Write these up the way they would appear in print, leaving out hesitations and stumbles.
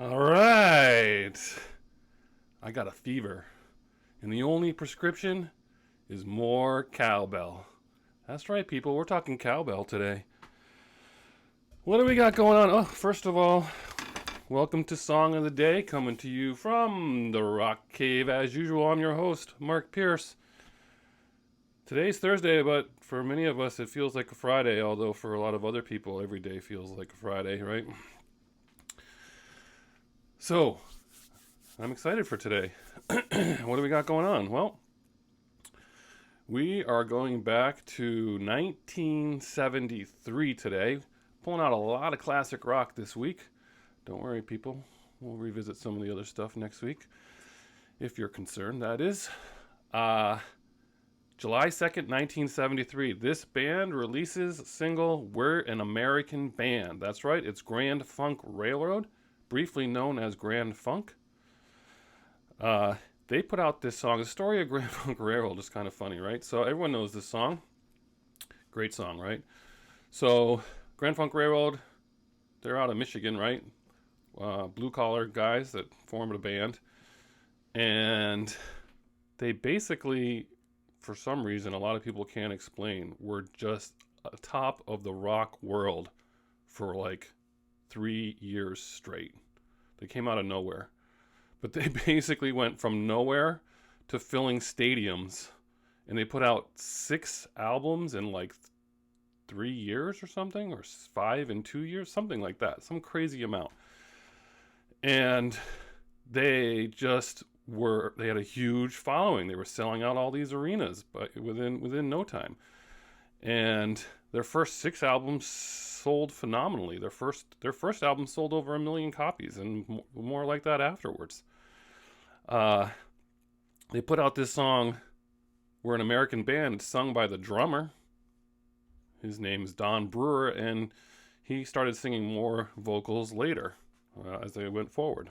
All right. I got a fever. And the only prescription is more cowbell. That's right, people. We're talking cowbell today. What do we got going on? Oh, first of all, welcome to Song of the Day, coming to you from the Rock Cave. As usual, I'm your host, Mark Pierce. Today's Thursday, but for many of us, it feels like a Friday, although for a lot of other people, every day feels like a Friday, right? So, I'm excited for today. What do we got going on? Well, we are going back to 1973 today. Pulling out a lot of classic rock this week. Don't worry, people. We'll revisit some of the other stuff next week. If you're concerned, that is. July 2nd, 1973. This band releases single We're an American Band. That's right, it's Grand Funk Railroad, briefly known as Grand Funk. They put out this song. The story of Grand Funk Railroad is kind of funny, right? So everyone knows this song. Great song, right? So Grand Funk Railroad, they're out of Michigan, right? Blue collar guys that formed a band. And they basically, for some reason, a lot of people can't explain, were just top of the rock world for like 3 years straight. They came out of nowhere. But they basically went from nowhere to filling stadiums. And they put out 6 albums in like 3 years or something, or 5 in 2 years, something like that, some crazy amount. And they had a huge following. They were selling out all these arenas, but within no time. And their first 6 albums sold phenomenally. Their first album sold over 1 million copies, and more like that afterwards. They put out this song, We're an American Band. It's sung by the drummer. His name's Don Brewer, and he started singing more vocals later as they went forward.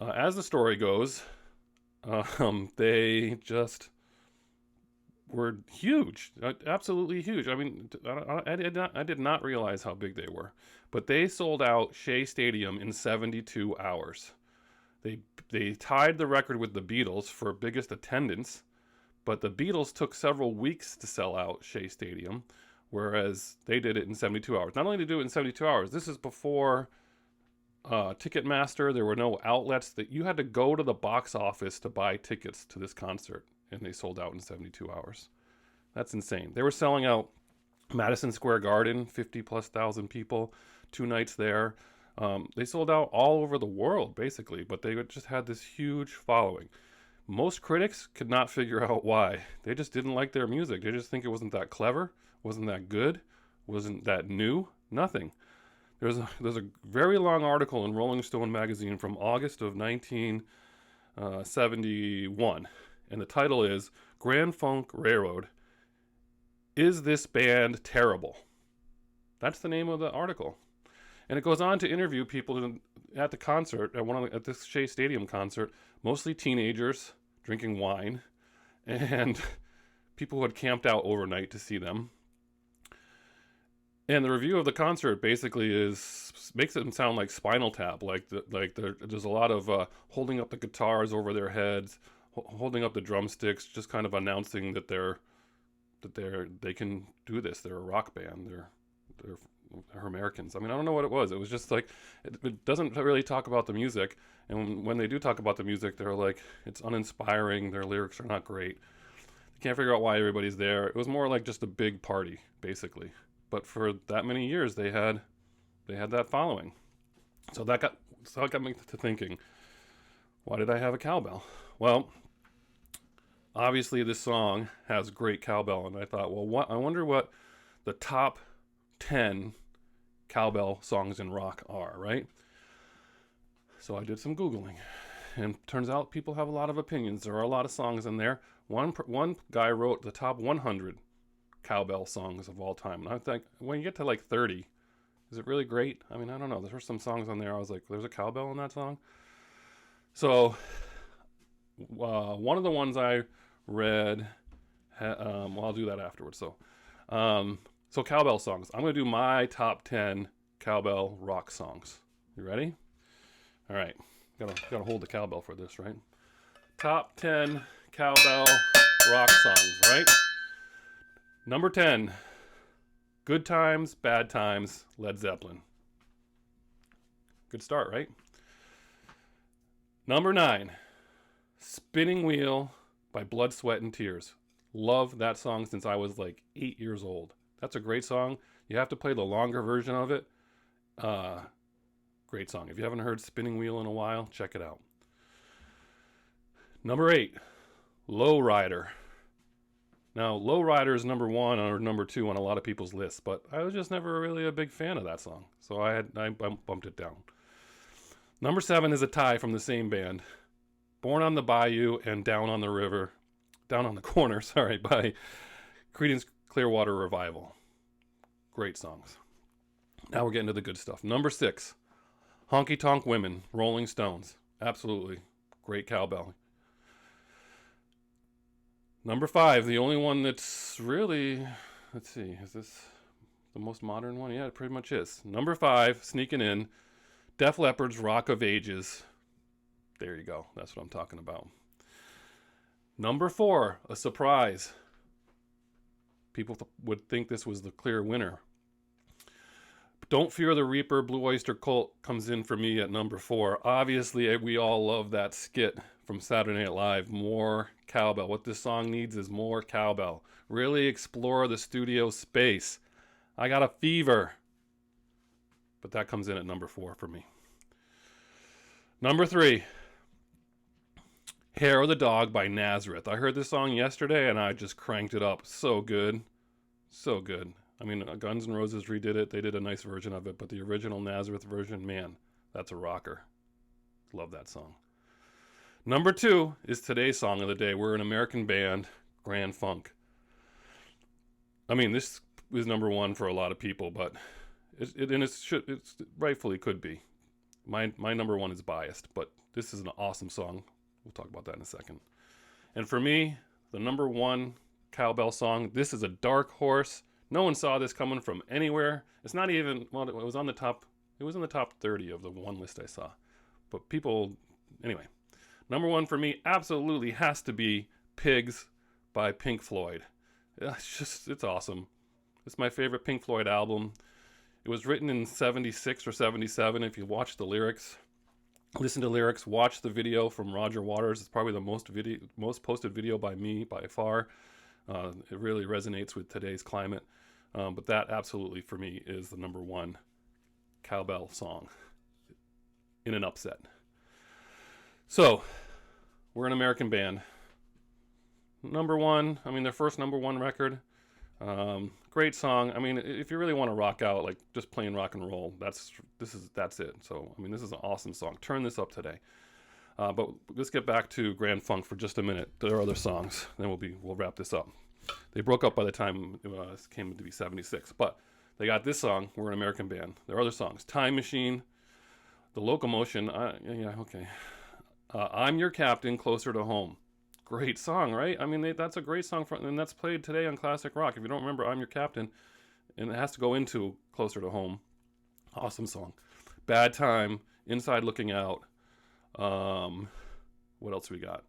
As the story goes, they just were huge, absolutely huge. I mean, I did not realize how big they were, but they sold out Shea Stadium in 72 hours. They tied the record with the Beatles for biggest attendance, but the Beatles took several weeks to sell out Shea Stadium, whereas they did it in 72 hours. Not only did they do it in 72 hours, this is before Ticketmaster. There were no outlets. That you had to go to the box office to buy tickets to this concert, and they sold out in 72 hours. That's insane. They were selling out Madison Square Garden, 50 plus thousand people, 2 nights there. They sold out all over the world, basically, but they just had this huge following. Most critics could not figure out why. They just didn't like their music. They just think it wasn't that clever, wasn't that good, wasn't that new, nothing. There's a very long article in Rolling Stone magazine from August of 1971, and the title is Grand Funk Railroad, Is This Band Terrible? That's the name of the article. And it goes on to interview people at the concert, at this Shea Stadium concert, mostly teenagers drinking wine, and people who had camped out overnight to see them. And the review of the concert basically makes it sound like Spinal Tap, there's a lot of holding up the guitars over their heads, holding up the drumsticks, just kind of announcing that they can do this. They're a rock band. They're Americans. I mean, I don't know what it was. It was just like, it doesn't really talk about the music. And when they do talk about the music, they're like, it's uninspiring. Their lyrics are not great. They can't figure out why everybody's there. It was more like just a big party, basically. But for that many years, they had that following. So that got me to thinking, why did I have a cowbell? Well, obviously this song has great cowbell, and I thought, well, I wonder what the top 10 cowbell songs in rock are, right? So I did some Googling, and turns out people have a lot of opinions. There are a lot of songs in there. One guy wrote the top 100 cowbell songs of all time, and I think when you get to like 30, is it really great? I mean, I don't know. There were some songs on there I was like, there's a cowbell in that song. So one of the ones I read, I'll do that afterwards. So cowbell songs. I'm going to do my top 10 cowbell rock songs. You ready? All right, gotta hold the cowbell for this, right? Top 10 cowbell rock songs, right? Number 10, Good Times, Bad Times, Led Zeppelin. Good start, right? Number 9, Spinning Wheel by Blood, Sweat, and Tears. Love that song since I was like 8 years old. That's a great song. You have to play the longer version of it. Great song. If you haven't heard Spinning Wheel in a while, check it out. Number 8, Lowrider. Now, Lowrider is number 1 or number 2 on a lot of people's lists, but I was just never really a big fan of that song, so I bumped it down. Number 7 is a tie from the same band, Born on the Bayou and Down on the Corner, by Creedence Clearwater Revival. Great songs. Now we're getting to the good stuff. Number 6, Honky Tonk Women, Rolling Stones. Absolutely. Great cowbell. Number 5, the only one that's really, let's see, is this the most modern one? Yeah, it pretty much is. Number 5, sneaking in, Def Leppard's Rock of Ages. There you go. That's what I'm talking about. Number 4, a surprise. People would think this was the clear winner. Don't Fear the Reaper, Blue Oyster Cult comes in for me at number 4. Obviously, we all love that skit from Saturday Night Live, more cowbell. What this song needs is more cowbell. Really explore the studio space. I Got a Fever. But that comes in at number 4 for me. Number 3, Hair of the Dog by Nazareth. I heard this song yesterday and I just cranked it up. So good. So good. I mean, Guns N' Roses redid it. They did a nice version of it, but the original Nazareth version, man, that's a rocker. Love that song. Number 2 is today's song of the day. We're an American band, Grand Funk. I mean, this is number 1 for a lot of people, but it rightfully could be. My number 1 is biased, but this is an awesome song. We'll talk about that in a second. And for me, the number 1 cowbell song, this is a dark horse. No one saw this coming from anywhere. It's not even, well, it was in the top 30 of the one list I saw. But people, anyway. Number 1 for me absolutely has to be Pigs by Pink Floyd. It's awesome. It's my favorite Pink Floyd album. It was written in 76 or 77. If you watch the lyrics, listen to lyrics, watch the video from Roger Waters. It's probably the most posted video by me by far. It really resonates with today's climate. But that absolutely for me is the number 1 cowbell song in an upset. So, we're an American band. Number 1, I mean, their first number 1 record. Great song. I mean, if you really want to rock out, like just plain rock and roll, that's it. So, I mean, this is an awesome song. Turn this up today. But let's get back to Grand Funk for just a minute. There are other songs. Then we'll wrap this up. They broke up by the time it came to be 76. But they got this song, We're an American Band. There are other songs. Time Machine, The Locomotion. Okay. I'm Your Captain, Closer to Home. Great song, right? I mean, that's a great song, and that's played today on Classic Rock. If you don't remember I'm Your Captain, and it has to go into Closer to Home. Awesome song. Bad Time, Inside Looking Out. What else we got?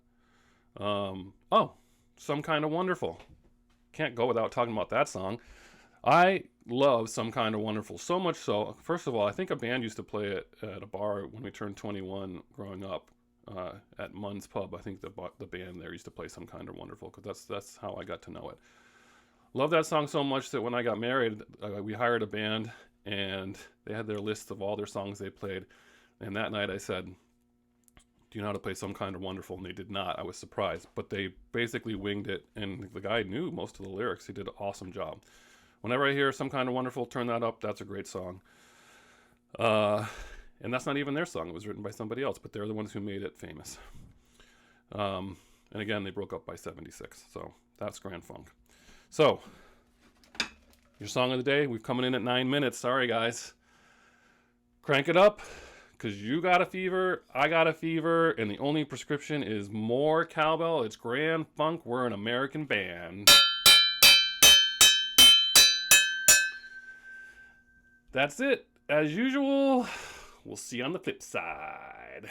Some Kind of Wonderful. Can't go without talking about that song. I love Some Kind of Wonderful, so much so. First of all, I think a band used to play it at a bar when we turned 21 growing up. At Munn's Pub, I think the band there used to play Some Kind of Wonderful, because that's how I got to know it. Love that song so much that when I got married, we hired a band, and they had their lists of all their songs they played. And that night I said, "Do you know how to play Some Kind of Wonderful?" And they did not. I was surprised, but they basically winged it, and the guy knew most of the lyrics. He did an awesome job. Whenever I hear Some Kind of Wonderful, turn that up. That's a great song. And that's not even their song. It was written by somebody else, but they're the ones who made it famous. And again, they broke up by 76. So that's Grand Funk. So, your song of the day, we've coming in at 9 minutes. Sorry, guys. Crank it up, because you got a fever, I got a fever, and the only prescription is more cowbell. It's Grand Funk. We're an American band. That's it. As usual, we'll see you on the flip side.